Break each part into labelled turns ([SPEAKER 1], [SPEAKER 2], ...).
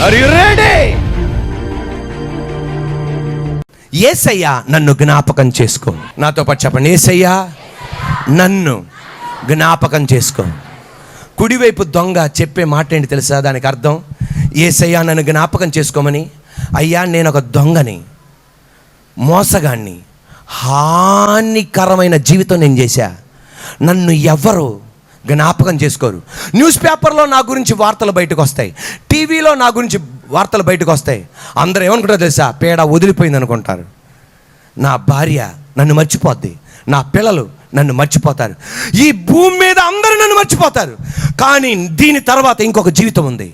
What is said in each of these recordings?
[SPEAKER 1] Are you ready? యేసయ్యా నన్ను జ్ఞాపకం చేసుకో. నాతో పాటు చెప్పండి, యేసయ్యా నన్ను జ్ఞాపకం చేసుకో. కుడివైపు దొంగ చెప్పే మాట ఏంటి తెలుసా? దానికి అర్థం, యేసయ్యా నన్ను జ్ఞాపకం చేసుకోమని. అయ్యా నేను ఒక దొంగని, మోసగాన్ని, హానికరమైన జీవితం నేను చేశా, నన్ను ఎవరు జ్ఞాపకం చేసుకోరు. న్యూస్ పేపర్లో నా గురించి వార్తలు బయటకు వస్తాయి, టీవీలో నా గురించి వార్తలు బయటకు వస్తాయి. అందరూ ఏమనుకుంటారో తెలుసా? పేడ వదిలిపోయింది అనుకుంటారు. నా భార్య నన్ను మర్చిపోద్ది, నా పిల్లలు నన్ను మర్చిపోతారు, ఈ భూమి మీద అందరూ నన్ను మర్చిపోతారు. కానీ దీని తర్వాత ఇంకొక జీవితం ఉంది,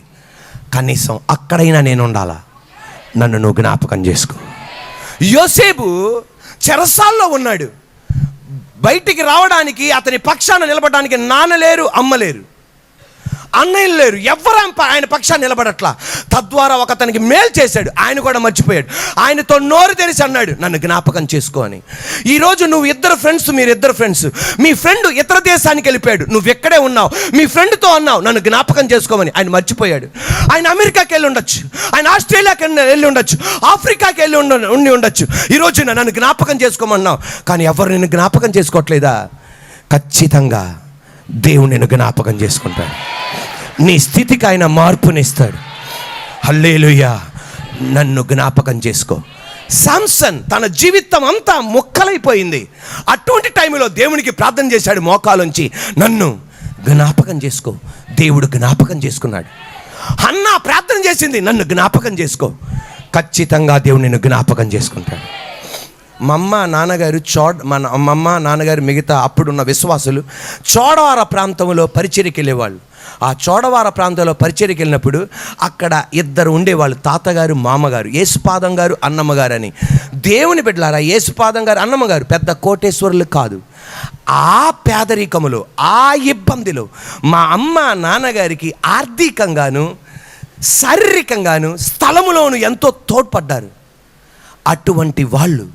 [SPEAKER 1] కనీసం అక్కడైనా నేను ఉండాలా, నన్ను నువ్వు జ్ఞాపకం చేసుకో. యోసేపు చెరసాల్లో ఉన్నాడు. బయటికి రావడానికి, అతని పక్షాన నిలబడడానికి నాన్న లేరు, అమ్మ లేరు, అన్నయ్యలు లేరు, ఎవరు ఆయన పక్షాన్ని నిలబడట్లా. తద్వారా ఒక అతనికి మేలు చేశాడు, ఆయన కూడా మర్చిపోయాడు. ఆయనతో నోరు తెరిచి అన్నాడు, నన్ను జ్ఞాపకం చేసుకో అని. ఈరోజు నువ్వు మీరిద్దరు ఫ్రెండ్స్, మీ ఫ్రెండ్ ఇతర దేశానికి వెళ్ళిపోయాడు, నువ్వు ఎక్కడే ఉన్నావు, మీ ఫ్రెండ్తో అన్నావు నన్ను జ్ఞాపకం చేసుకోమని, ఆయన మర్చిపోయాడు. ఆయన అమెరికాకి వెళ్ళి ఉండొచ్చు, ఆయన ఆస్ట్రేలియాకి వెళ్ళి ఉండొచ్చు, ఆఫ్రికాకి వెళ్ళి ఉండి ఉండొచ్చు. ఈరోజు నన్ను జ్ఞాపకం చేసుకోమన్నావు, కానీ ఎవరు నిన్ను జ్ఞాపకం చేసుకోవట్లేదా? ఖచ్చితంగా దేవుడు నిన్ను జ్ఞాపకం చేసుకుంటాడు. నీ స్థితికి ఆయన మార్పునిస్తాడు. హల్లెలూయా. నన్ను జ్ఞాపకం చేసుకో. శాంసన్ తన జీవితం అంతా ముక్కలైపోయింది. అటువంటి టైంలో దేవునికి ప్రార్థన చేశాడు మోకాలుంచి, నన్ను జ్ఞాపకం చేసుకో. దేవుడు జ్ఞాపకం చేసుకున్నాడు. హన్నా ప్రార్థన చేసింది, నన్ను జ్ఞాపకం చేసుకో. ఖచ్చితంగా దేవుడు నిన్ను జ్ఞాపకం చేసుకుంటాడు. మా అమ్మ నాన్నగారు మిగతా అప్పుడున్న విశ్వాసులు చోడవర ప్రాంతంలో పరిచర్యకి వెళ్ళేవాళ్ళు. ఆ చోడవర ప్రాంతంలో పరిచర్యకి వెళ్ళినప్పుడు అక్కడ ఇద్దరు ఉండేవాళ్ళు, తాతగారు మామగారు, యేసుపాదం గారు అన్నమ్మగారు అని. దేవుని బిడ్డలారా, యేసుపాదం గారు అన్నమ్మగారు పెద్ద కోటేశ్వరులు కాదు. ఆ పేదరికములో, ఆ ఇబ్బందిలో మా అమ్మ నాన్నగారికి ఆర్థికంగాను శారీరకంగాను స్థలములోను ఎంతో తోడ్పడ్డారు. అటువంటి వాళ్ళు,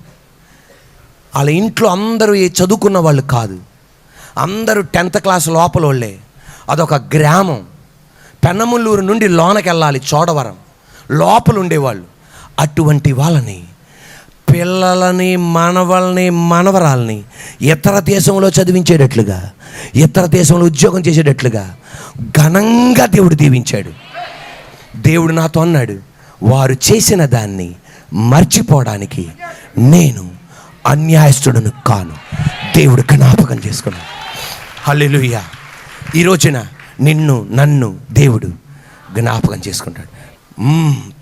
[SPEAKER 1] వాళ్ళ ఇంట్లో అందరూ చదువుకున్న వాళ్ళు కాదు, అందరూ 10th క్లాస్ లోపల వాళ్ళే. అదొక గ్రామం, పెన్నముల్లూరు నుండి లోనకి వెళ్ళాలి, చోడవరం లోపల ఉండేవాళ్ళు. అటువంటి వాళ్ళని, పిల్లలని, మనవరాల్ని ఇతర దేశంలో చదివించేటట్లుగా, ఇతర దేశంలో ఉద్యోగం చేసేటట్లుగా ఘనంగా దేవుడు దీవించాడు. దేవుడు నాతో అన్నాడు, వారు చేసిన దాన్ని మర్చిపోవడానికి నేను అన్యాయస్తుడను కాను. దేవుడు జ్ఞాపకం చేసుకున్నాడు. హల్లెలూయా. ఈ రోజున నన్ను దేవుడు జ్ఞాపకం చేసుకుంటాడు.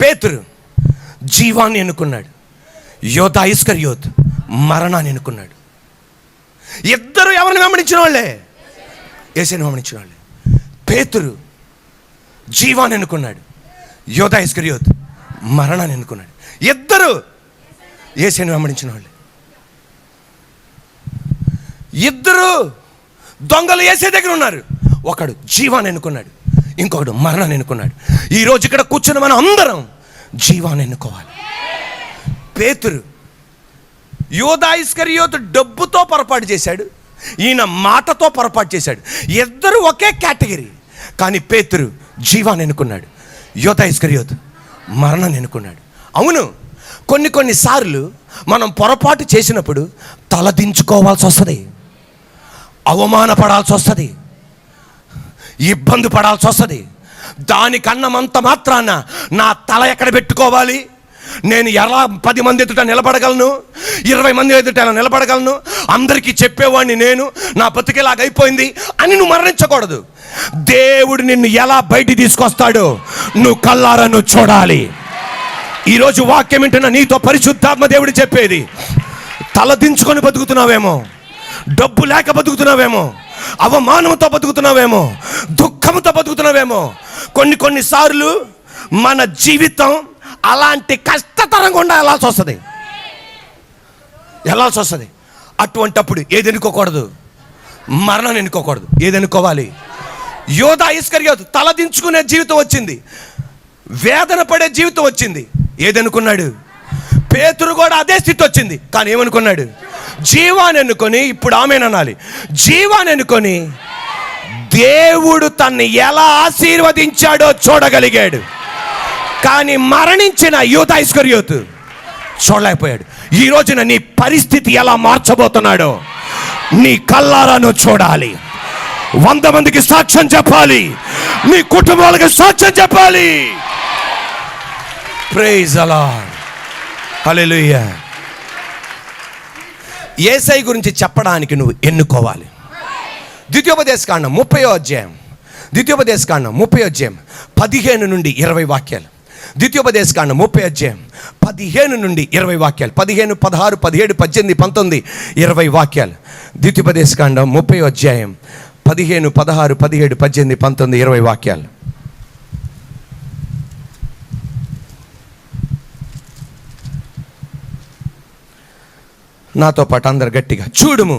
[SPEAKER 1] పేతురు జీవాన్ని ఎన్నుకున్నాడు, యోధా ఇస్కరియోత్ మరణాన్ని ఎన్నుకున్నాడు. ఇద్దరు ఎవరిని వెంబడించిన వాళ్ళే? యేసుని వెంబడించిన వాళ్ళే. పేతురు జీవాన్ని ఎన్నుకున్నాడు, యోధా ఇస్కరియోత్ మరణాన్ని ఎన్నుకున్నాడు. ఇద్దరు యేసుని వెంబడించిన వాళ్ళే. ఇద్దరు దొంగలు యేసు దగ్గర ఉన్నారు. ఒకడు జీవాన్ని ఎన్నుకున్నాడు, ఇంకొకడు మరణాన్ని ఎన్నుకున్నాడు. ఈరోజు ఇక్కడ కూర్చుని మనం అందరం జీవాన్ని ఎన్నుకోవాలి. పేతురు, యోధా ఇస్కరియోతు డబ్బుతో పొరపాటు చేశాడు, ఈయన మాటతో పొరపాటు చేశాడు. ఇద్దరు ఒకే కేటగిరీ. కానీ పేతురు జీవాన్ని ఎన్నుకున్నాడు, యోధా ఇస్కరియోతు మరణాన్ని ఎన్నుకున్నాడు. అవును, కొన్నిసార్లు మనం పొరపాటు చేసినప్పుడు తలదించుకోవాల్సి వస్తుంది, అవమానపడాల్సి వస్తుంది, ఇబ్బంది పడాల్సి వస్తుంది. దానికన్నమంత మాత్రాన నా తల ఎక్కడ పెట్టుకోవాలి, నేను ఎలా 10 మంది ఎదుట నిలబడగలను, 20 మంది ఎదుట ఎలా నిలబడగలను, అందరికీ చెప్పేవాడిని నేను, నా బతుకేలాగైపోయింది అని నువ్వు మరణించకూడదు. దేవుడు నిన్ను ఎలా బయటికి తీసుకొస్తాడో నువ్వు కళ్ళారా నువ్వు చూడాలి. ఈరోజు వాక్యం వింటున్న నీతో పరిశుద్ధాత్మ దేవుడు చెప్పేది, తలదించుకొని బతుకుతున్నావేమో, డబ్బు లేక బతుకుతున్నావేమో, అవమానంతో బతుకుతున్నావేమో, దుఃఖంతో బతుకుతున్నావేమో. కొన్నిసార్లు మన జీవితం అలాంటి కష్టతరంగా గుండా వెళ్ళాల్సి వస్తుంది. అటువంటప్పుడు ఏది ఎన్నుకోకూడదు? మరణాన్ని ఎన్నుకోకూడదు. ఏది ఎన్నుకోవాలి? యోధా ఇస్కరియోతు తలదించుకునే జీవితం వచ్చింది, వేదన పడే జీవితం వచ్చింది. ఏదనుకున్నాడు? పేతురు కూడా అదే స్థితి వచ్చింది. కానీ ఏమనుకున్నాడు? జీవాన్ని ఎన్నుకొని, ఇప్పుడు ఆమేననాలి, జీవాన్ని ఎన్నుకొని దేవుడు తన్ని ఎలా ఆశీర్వదించాడో చూడగలిగాడు. కానీ మరణించిన యూదా ఇస్కరియోతు చూడలేకపోయాడు. ఈ రోజున నీ పరిస్థితి ఎలా మార్చబోతున్నాడో నీ కళ్ళారా నువ్వు చూడాలి. 100 మందికి సాక్ష్యం చెప్పాలి, నీ కుటుంబాలకు సాక్ష్యం చెప్పాలి. ప్రైజ్ ది లార్డ్, హల్లెలూయా. యేసయ్య గురించి చెప్పడానికి నువ్వు ఎన్నుకోవాలి. ద్వితీయోపదేశకాండం 30వ అధ్యాయం, 15 నుండి 20 వాక్యాలు. ద్వితీయోపదేశకాండం 30 అధ్యాయం 15 నుండి 20 వాక్యాలు. 15, 16, 17, 18, 19, 20 వాక్యాలు. ద్వితీయోపదేశకాండం 30వ అధ్యాయం 15, 16, 17, 18, 19, 20 వాక్యాలు. నాతో పాటు అందరు గట్టిగా చూడుము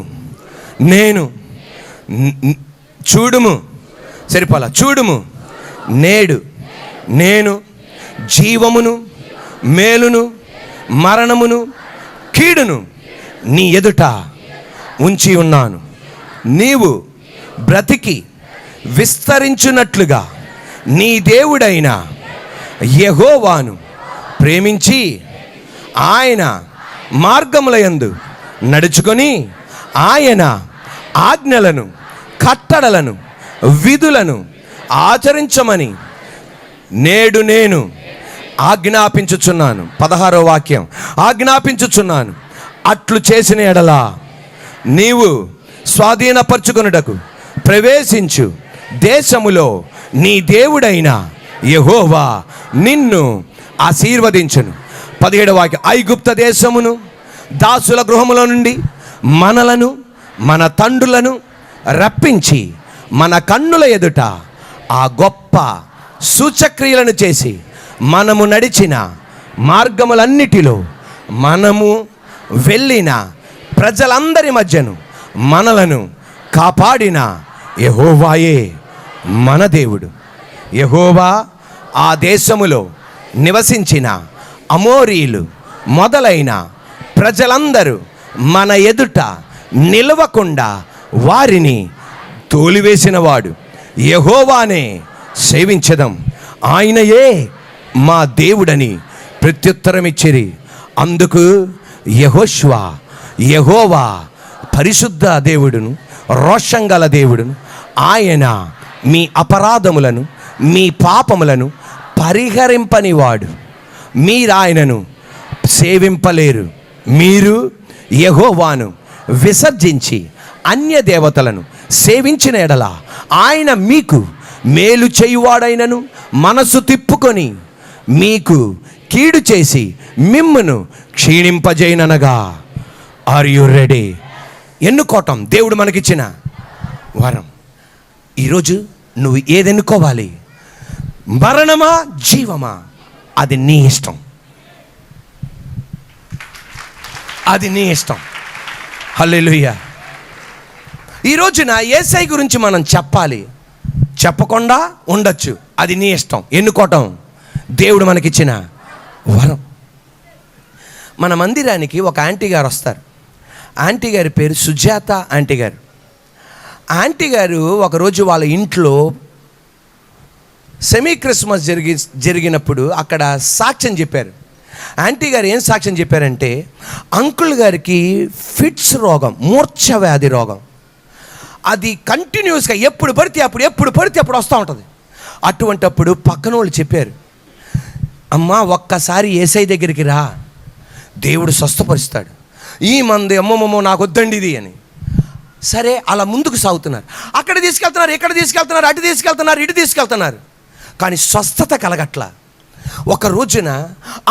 [SPEAKER 1] సరిపోలా. చూడుము నేను జీవమును మేలును మరణమును కీడును నీ ఎదుట ఉంచి ఉన్నాను. నీవు బ్రతికి విస్తరించున్నట్లుగా నీ దేవుడైన యెహోవాను ప్రేమించి ఆయన మార్గములయందు నడుచుకొని ఆయన ఆజ్ఞలను కట్టడలను విధులను ఆచరించమని నేడు నేను ఆజ్ఞాపించుచున్నాను. 16వ వాక్యం, ఆజ్ఞాపించుచున్నాను. అట్లు చేసిన ఎడలా నీవు స్వాధీనపరచుకొనుటకు ప్రవేశించు దేశములో నీ దేవుడైన యెహోవా నిన్ను ఆశీర్వదించును. 17వ వాక్యం, ఐగుప్త దేశమును దాసుల గృహములో నుండి మనలను మన తండ్రులను రప్పించి మన కన్నుల ఎదుట ఆ గొప్ప సూచక్రియలను చేసి మనము నడిచిన మార్గములన్నిటిలో మనము వెళ్ళిన ప్రజలందరి మధ్యను మనలను కాపాడిన యెహోవాయే మన దేవుడు. యెహోవా ఆ దేశములో నివసించిన అమోరీలు మొదలైన ప్రజలందరూ మన ఎదుట నిలవకుండా వారిని తోలివేసినవాడు. యెహోవానే సేవించదం, ఆయనయే మా దేవుడని ప్రత్యుత్తరమిచ్చిరి. అందుకు యెహోవా పరిశుద్ధ దేవుడును రోషంగల దేవుడును, ఆయన మీ అపరాధములను మీ పాపములను పరిహరింపనివాడు. మీరు ఆయనను సేవింపలేరు. మీరు యెహోవాను విసర్జించి అన్య దేవతలను సేవించిన ఎడల ఆయన మీకు మేలు చేయువాడైనను మనసు తిప్పుకొని మీకు కీడు చేసి మిమ్మును క్షీణింపజేయననగా. Are you ready? ఎన్నుకోవటం దేవుడు మనకిచ్చిన వరం. ఈరోజు నువ్వు ఏది ఎన్నుకోవాలి? మరణమా జీవమా? అది నీ ఇష్టం, అది నీ ఇష్టం. హల్లెలూయా. ఈ రోజున యేసయ్య గురించి మనం చెప్పాలి, చెప్పకుండా ఉండొచ్చు, అది నీ ఇష్టం. ఎన్నుకోవటం దేవుడు మనకిచ్చిన వరం. మన మందిరానికి ఒక ఆంటీ గారు వస్తారు. ఆంటీ గారి పేరు సుజాత ఆంటీ గారు. ఆంటీ గారు ఒకరోజు వాళ్ళ ఇంట్లో సెమీ క్రిస్మస్ జరిగినప్పుడు అక్కడ సాక్ష్యం చెప్పారు. ఆంటీ గారు ఏం సాక్ష్యం చెప్పారంటే, అంకుల్ గారికి ఫిట్స్ రోగం, మూర్ఛ వ్యాధి రోగం, అది కంటిన్యూస్గా ఎప్పుడు పడితే అప్పుడు వస్తూ ఉంటుంది. అటువంటప్పుడు పక్కన వాళ్ళు చెప్పారు, అమ్మా ఒక్కసారి యేసయ్య దగ్గరికి రా, దేవుడు స్వస్థపరుస్తాడు. ఈ మంది అమ్మమ్మమ్మో నాకు వద్దండి ఇది అని. సరే అలా ముందుకు సాగుతున్నారు. అక్కడ తీసుకెళ్తున్నారు, ఇక్కడ తీసుకెళ్తున్నారు, అటు తీసుకెళ్తున్నారు, ఇటు తీసుకెళ్తున్నారు, కానీ స్వస్థత కలగట్ల. ఒక రోజున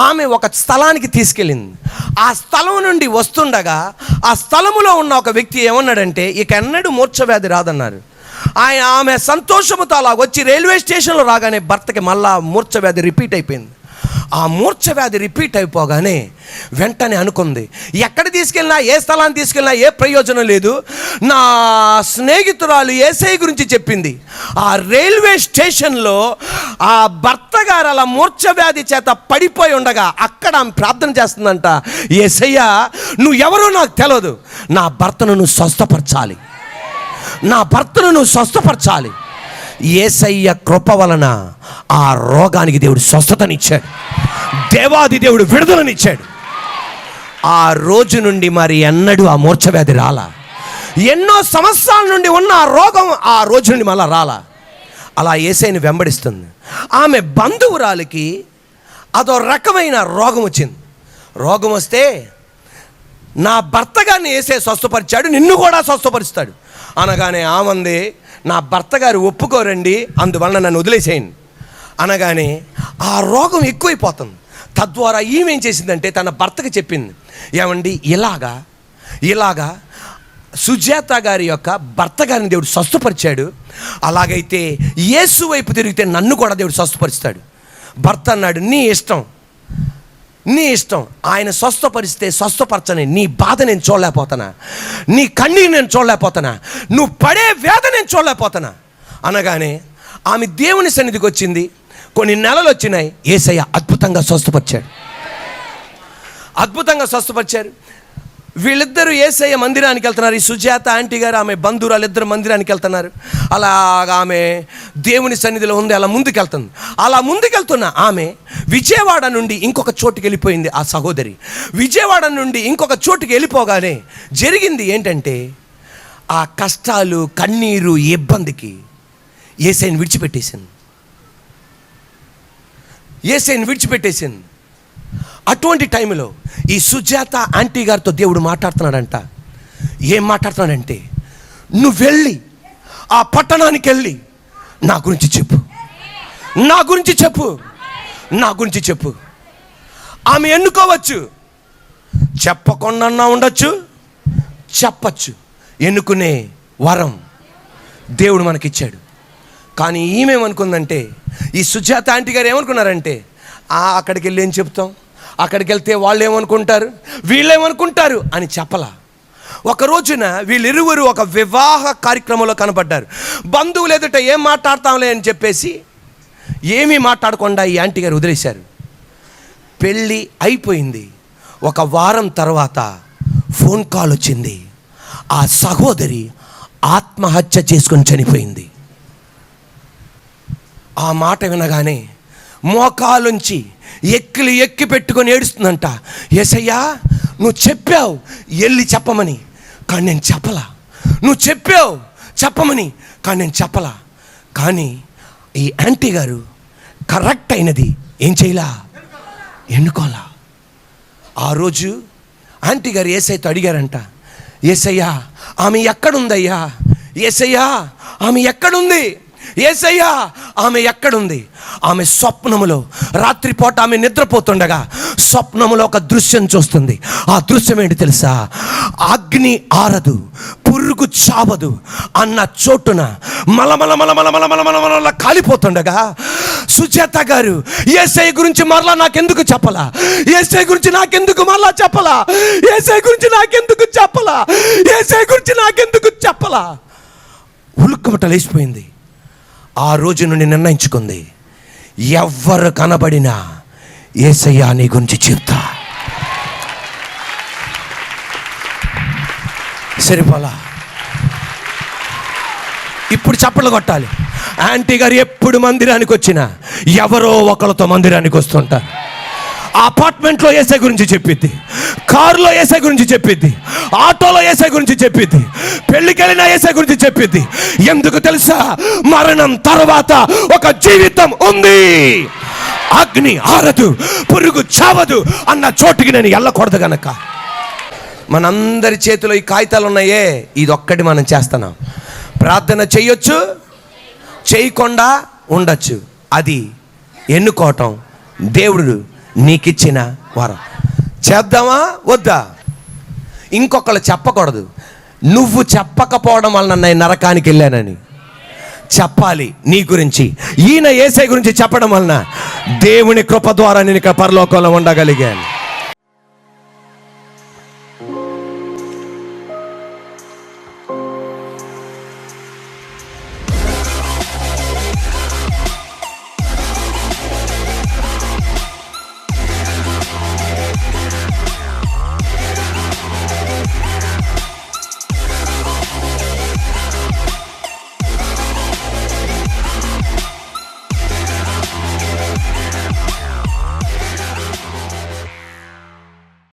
[SPEAKER 1] ఆమె ఒక స్థలానికి తీసుకెళ్ళింది. ఆ స్థలం నుండి వస్తుండగా ఆ స్థలములో ఉన్న ఒక వ్యక్తి ఏమన్నాడంటే, ఇక ఎన్నడూ మూర్ఛ వ్యాధి రాదన్నారు. ఆమె సంతోషముతో అలా వచ్చి రైల్వే స్టేషన్లో రాగానే భర్తకి మళ్ళా మూర్ఛ వ్యాధి రిపీట్ అయిపోయింది. ఆ మూర్ఛ వ్యాధి రిపీట్ అయిపోగానే వెంటనే అనుకుంది, ఎక్కడ తీసుకెళ్ళినా, ఏ స్థలాన్ని తీసుకెళ్ళినా ఏ ప్రయోజనం లేదు. నా స్నేహితురాలు యేసయ్య గురించి చెప్పింది. ఆ రైల్వే స్టేషన్లో ఆ భర్త గారు అలా మూర్ఛ వ్యాధి చేత పడిపోయి ఉండగా అక్కడ ఆమె ప్రార్థన చేస్తుందంట, యేసయ్య నువ్వు ఎవరో నాకు తెలియదు, నా భర్తను నువ్వు స్వస్థపరచాలి, నా భర్తను నువ్వు స్వస్థపరచాలి. యేసయ్య కృప వలన ఆ రోగానికి దేవుడు స్వస్థతనిచ్చాడు, దేవాది దేవుడు విడుదలనిచ్చాడు. ఆ రోజు నుండి మరి ఎన్నడూ ఆ మూర్ఛవ్యాధి రాలా. ఎన్నో సంవత్సరాల నుండి ఉన్న ఆ రోగం ఆ రోజు నుండి మళ్ళా రాలా. అలా యేసయ్యని వెంబడిస్తుంది. ఆమె బంధువురాలికి అదో రకమైన రోగం వచ్చింది. రోగం వస్తే నా భర్త గారిని యేసయ్య స్వస్థపరిచాడు, నిన్ను కూడా స్వస్థపరుస్తాడు అనగానే ఆమంది, నా భర్త గారు ఒప్పుకోరండి, అందువలన నన్ను వదిలేసేయండి అనగానే ఆ రోగం ఎక్కువైపోతుంది. తద్వారా ఈమెం చేసిందంటే తన భర్తకి చెప్పింది, ఏమండి ఇలాగా సుజాత గారి యొక్క భర్త గారిని దేవుడు స్వస్థపరిచాడు, అలాగైతే యేసు వైపు తిరిగితే నన్ను కూడా దేవుడు స్వస్థపరుస్తాడు. భర్త అన్నాడు, నీ ఇష్టం, ఆయన స్వస్థపరిస్తే స్వస్థపరచని నీ బాధ నేను చూడలేకపోతున్నా, నీ కన్నీరు నేను చూడలేకపోతున్నా, నువ్వు పడే వేద నేను చూడలేకపోతున్నా అనగానే ఆమె దేవుని సన్నిధికి వచ్చింది. కొన్ని నెలలు వచ్చినాయి. యేసయ్య అద్భుతంగా స్వస్థపరిచారు. వీళ్ళిద్దరూ యేసయ్య మందిరానికి వెళ్తున్నారు. ఈ సుజాత ఆంటీ గారు ఆమె బంధువురాలు ఇద్దరు మందిరానికి వెళ్తున్నారు. అలాగా ఆమె దేవుని సన్నిధిలో ఉంది. అలా ముందుకెళ్తున్న ఆమె విజయవాడ నుండి ఇంకొక చోటుకి వెళ్ళిపోయింది. ఆ సహోదరి విజయవాడ నుండి ఇంకొక చోటుకి వెళ్ళిపోగానే జరిగింది ఏంటంటే, ఆ కష్టాలు, కన్నీరు, ఇబ్బందికి యేసయ్యని విడిచిపెట్టేసింది. అటువంటి టైంలో ఈ సుజాత ఆంటీ గారితో దేవుడు మాట్లాడుతున్నాడంట. ఏం మాట్లాడుతున్నాడంటే, నువ్వు వెళ్ళి ఆ పట్టణానికి వెళ్ళి నా గురించి చెప్పు. ఆమె ఎన్నుకోవచ్చు, చెప్పకుండా ఉండొచ్చు, చెప్పచ్చు. ఎన్నుకునే వరం దేవుడు మనకిచ్చాడు. కానీ ఈమెమనుకుందంటే, ఈ సుజాత ఆంటీ గారు ఏమనుకున్నారంటే, అక్కడికి వెళ్ళి ఏం చెప్తాం, అక్కడికి వెళ్తే వాళ్ళు ఏమనుకుంటారు, వీళ్ళేమనుకుంటారు అని చెప్పలా. ఒక రోజున వీళ్ళిరువురు ఒక వివాహ కార్యక్రమంలో కనపడ్డారు. బంధువులు ఎదుట ఏం మాట్లాడతాంలే అని చెప్పేసి ఏమీ మాట్లాడకుండా ఈ ఆంటీ గారు వదిలేశారు. పెళ్ళి అయిపోయింది. ఒక వారం తర్వాత ఫోన్ కాల్ వచ్చింది. ఆ సహోదరి ఆత్మహత్య చేసుకొని చనిపోయింది. ఆ మాట వినగానే మోకాలుంచి ఎక్కి పెట్టుకొని ఏడుస్తుందంట. యేసయ్యా, నువ్వు చెప్పావు వెళ్ళి చెప్పమని, కానీ నేను చెప్పలా. నువ్వు చెప్పావు చెప్పమని, కానీ నేను చెప్పలా. కానీ ఈ ఆంటీ గారు కరెక్ట్ అయినది ఏం చేయలా, ఎన్నుకోలా. ఆ రోజు ఆంటీ గారు యేసయ్యతో అడిగారంట, యేసయ్యా ఆమె ఎక్కడుందయ్యా, యేసయ్యా ఆమె ఎక్కడుంది, యేసయ్యా ఆమె ఎక్కడుంది. ఆమె స్వప్నములో రాత్రిపూట ఆమె నిద్రపోతుండగా స్వప్నములో ఒక దృశ్యం చూస్తుంది. ఆ దృశ్యం ఏంటి తెలుసా, అగ్ని ఆరదు, పురుగు చావదు అన్న చోటున మలమల కాలిపోతుండగా సుజాత గారు యేసయ్య గురించి మరలా నాకెందుకు చెప్పలా, యేసయ్య గురించి నాకెందుకు మరలా చెప్పలా, యేసయ్య గురించి నాకెందుకు చెప్పలా ఉలుక్కమట లేచిపోయింది. ఆ రోజు నుండి నిర్ణయించుకుంది, ఎవ్వరు కనబడినా యేసయ్య నీ గురించి చెప్తా. సరిపోలా, ఇప్పుడు చప్పట్లు కొట్టాలి. ఆంటీ గారు ఎప్పుడు మందిరానికి వచ్చినా ఎవరో ఒకరితో మందిరానికి వస్తుంటారు. అపార్ట్మెంట్లో యేసయ్య గురించి చెప్పిద్ది, కారులో యేసయ్య గురించి చెప్పిద్ది, ఆటోలో యేసయ్య గురించి చెప్పిద్ది, పెళ్ళికెళ్ళిన యేసయ్య గురించి చెప్పిద్ది. ఎందుకు తెలుసా, మరణం తర్వాత ఒక జీవితం ఉంది. అగ్ని ఆరదు, పురుగు చావదు అన్న చోటుకి నేను వెళ్ళకూడదు గనక. మనందరి చేతిలో ఈ కాగితాలు ఉన్నాయే, ఇది ఒక్కటి మనం చేస్తున్నాం. ప్రార్థన చేయొచ్చు, చేయకుండా ఉండొచ్చు. అది ఎన్నుకోవటం దేవుడు నీకిచ్చిన వరం. చేద్దామా వద్దా? ఇంకొకళ్ళు చెప్పకూడదు, నువ్వు చెప్పకపోవడం వలన నేను నరకానికి వెళ్ళానని చెప్పాలి. నీ గురించి ఈయన యేసయ్య గురించి చెప్పడం వలన దేవుని కృప ద్వారా నేను ఇక్కడ పరలోకంలో ఉండగలిగాను.